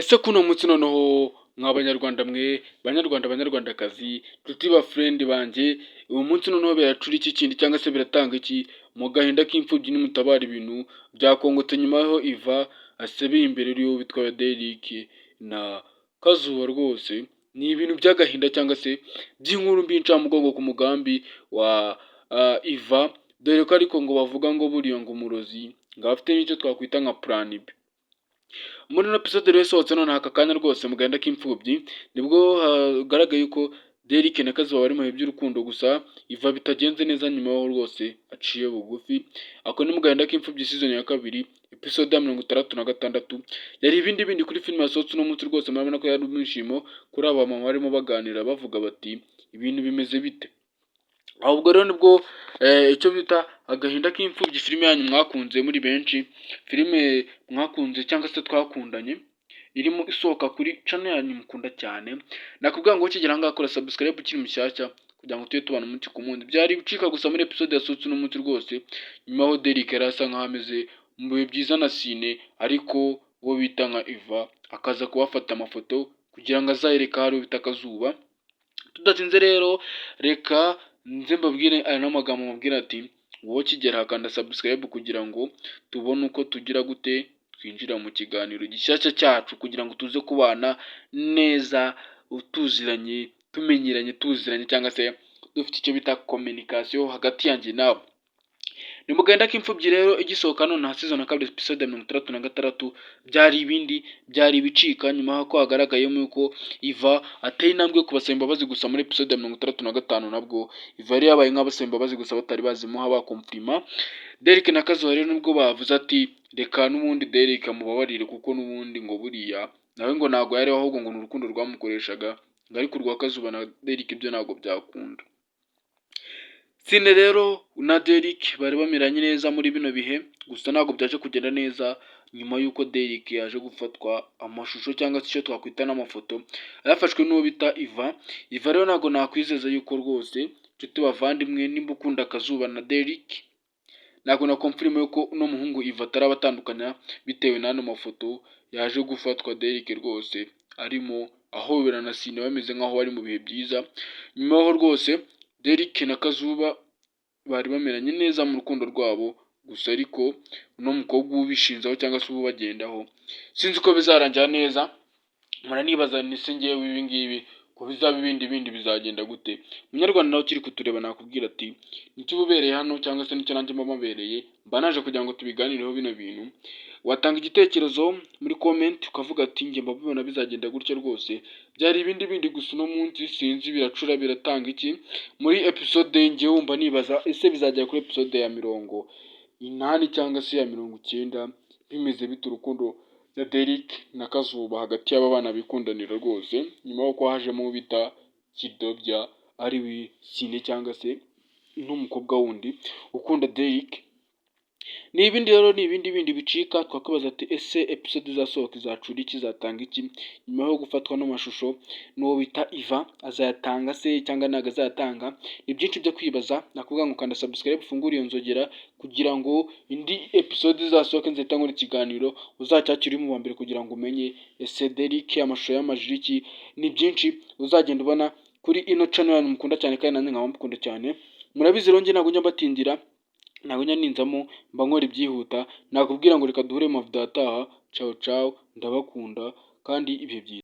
Ese kuno munsi noneho mwa banyarwanda mwe, banyarwanda banyarwandakazi, nshuti ba friend banjye, uyu munsi noneho biracura iki kindi cyangwa se biratanga iki mu gahinda k'imfubyi nimutabara ibintu byakongotse nyuma y'aho Iva asebeye imbere y'uwo bitwa Derrick na Kazuba rwose. Ni ibintu by'agahinda cyangwa se by'inkuru mbi ncamugongo ku mugambi wa Iva, dore ko ariko ngo bavuga ngo buriya ngo umurozi ngo afite n'icyo twakwita nka plan B. Muri ino episode rero isohotse none aka kanya rwose mu gahinda k'imfubyi, nibwo hagaragaye yuko Derrick na Kazuba bari mu bihe by'urukundo, gusa Iva bitagenze neza nyuma y'aho rwose aciye bugufi. Ako ni mu gahinda k'imfubyi season ya kabiri episode ya 66. Yari ibindi bindi kuri filime yasohotse uno munsi rwose, murabona ko yari umwishimo kuri aba mama barimo baganira bavuga bati ibintu bimeze bite. Ahubwo rero nibwo icyo bita agahinda k'imfubyi, filime yanyu mwakunze muri benshi, filime mwakunze cyangwa se twakundanye, irimo isohoka kuri channel yanyu mukunda cyane. Nakubwira ngo ukigera ahangaha kora subscribe ukiri mushyashya kugira ngo tujye tubana umunsi ku munsi. Byari bicika gusa muri episode yasohotse uno munsi rwose, nyuma aho Derrick yari asa nkaho ameze mu bihe byiza na Sine, ariko uwo bita nka Iva akaza kubafata amafoto kugira ngo azayereke aho bita Kazuba. Tudatinze rero reka nze mbabwire aya n'amagambo mubwira ati wowe kigera hakanda subscribe kugira ngo tubone uko tugira gute twinjira mu kiganiro gishyashya cyacu, kugira ngo tuze kubana neza tuziranye, tumenyeranye, tuziranye cyangwa se dufite icyo bita communication hagati yanjye nawe. Ni mu gahinda k'imfubyi rero igisohoka none season ya kabiri episode ya 66. Byari ibindi, byari ibicika nyuma y'uko hagaragayemo yuko Iva ateye intambwe yo kubasaba imbabazi, gusa muri episode ya 65 nabwo Iva yari yabaye nk'abasaba imbabazi gusa batari bazimuha bakomplima. Derrick na Kazuba rero nubwo bavuze ati reka n'ubundi Derrick amubabarire kuko n'ubundi ngo buriya nawe ngo ntabwo yari ahubwo ngo ni urukundo rwamukoreshaga, ngo ariko urwa Kazuba na Derrick ibyo ntabwo byakunda. Sine rero na Derrick bari bameranye neza muri bino bihe, gusa ntabwo byaje kugenda neza nyuma y'uko Derrick yaje gufatwa amashusho cyangwa se icyo twakwita n'amafoto yafashwe n'uwo bita Iva. Iva rero ntabwo nakwizeza yuko rwose nshuti bavandimwe, nimba ukunda Kazuba na Derrick, ntabwo na confirme yuko uno muhungu Iva atarabatandukanya bitewe n'ano mafoto yaje gufatwa Derrick rwose arimo ahobera na Sine bameze nk'aho bari mu bihe byiza. Nyuma y'aho rwose Derrick na Kazuba bari bameranye neza mu rukundo rwabo, gusa ariko uno mukobwa ubishinzaho cyangwa se ubagendaho sinzi ko bizarangira neza. Muranibaza ni se ngewe ibi ngibi ko bizaba ibindi bizagenda gute? Munyarwanda nawe ukiri kutureba nakubwira ati nicyo ubereye hano cyangwa se nicyo nanjye mba mabereye, mba naje kugira ngo tubiganireho bino bintu. Watanga igitekerezo muri comment ukavuga ati njye mbabibona bizagenda gutya rwose. Byari ibindi gusa uno munsi sinzi biracura biratanga iki muri episode njye wumva nibaza ese bizagera kuri episode ya 80 cyangwa se ya 90 bimeze bite urukundo ya Derrick na Kazuba hagati y'aba bana bikundanira rwose, nyuma y'uko hajemo bita Kidobya ari we Sine cyangwa se n'umukobwa wundi ukunda Derrick. Ni ibindi rero, ni ibindi bindi bicika. Twakwibaza ati ese episode izasohoka izacura iki, izatanga iki nyuma yo gufatwa n'amashusho n'uwo bita Iva? Azayatanga se cyangwa ntabwo azayatanga? Ni byinshi byo kwibaza. Nakubwira ngo kanda subscribe ufungure iyo nzogera kugira ngo indi episode izasohoke nzahita nkora ikiganiro uzacyakira uri mu wa mbere kugira ngo umenye ese Derrick amashusho y'amajiri iki. Ni byinshi uzagenda ubona kuri ino channel yanyu mukunda cyane kandi nanjye nkaba mukunda cyane. Murabizi rero njye ntabwo njya mbatindira, ntabwo njya ninzamo, mba nkora ibyihuta. Nakubwira ngo reka duhure mu video ataha. Ciao ciao, ndabakunda kandi ibihe byiza.